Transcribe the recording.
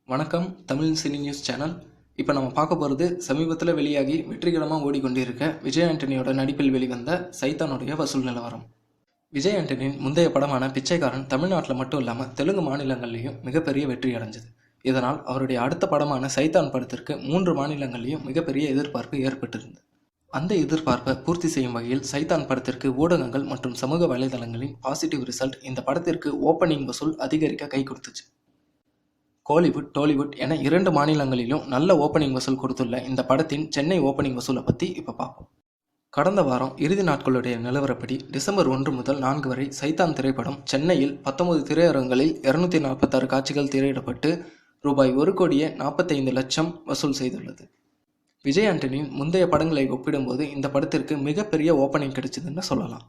வணக்கம் Tamil cine news channel. இப்போ நம்ம பார்க்க போகிறது சமீபத்தில் வெளியாகி வெற்றிகரமாக ஓடிக்கொண்டிருக்க விஜய் ஆண்டனியோட நடிப்பில் வெளிவந்த சைத்தானுடைய வசூல் நிலவரம். விஜய் ஆண்டனியின் முந்தைய படமான பிச்சைக்காரன் தமிழ்நாட்டில் மட்டும் இல்லாமல் தெலுங்கு மாநிலங்கள்லேயும் மிகப்பெரிய வெற்றி அடைஞ்சது. இதனால் அவருடைய அடுத்த படமான சைத்தான் படத்திற்கு 3 மாநிலங்கள்லேயும் மிகப்பெரிய எதிர்பார்ப்பு ஏற்பட்டிருந்தது. அந்த எதிர்பார்ப்பை பூர்த்தி செய்யும் வகையில் சைத்தான் படத்திற்கு ஊடகங்கள் மற்றும் சமூக வலைதளங்களின் பாசிட்டிவ் ரிசல்ட் இந்த படத்திற்கு ஓப்பனிங் வசூல் அதிகரிக்க கை கொடுத்துச்சு. கோலிவுட், டோலிவுட் என 2 மாநிலங்களிலும் நல்ல ஓப்பனிங் வசூல் கொடுத்துள்ள இந்த படத்தின் சென்னை ஓப்பனிங் வசூலை பற்றி இப்போ பார்ப்போம். கடந்த வாரம் இறுதி நாட்களுடைய நிலவரப்படி டிசம்பர் 1 முதல் 4 வரை சைத்தான் திரைப்படம் சென்னையில் 19 திரையரங்குகளில் 246 காட்சிகள் திரையிடப்பட்டு ரூபாய் 1,45,00,000 வசூல் செய்துள்ளது. விஜய் ஆண்டனியின் முந்தைய படங்களை ஒப்பிடும்போது இந்த படத்திற்கு மிகப்பெரிய ஓப்பனிங் கிடைச்சதுன்னு சொல்லலாம்.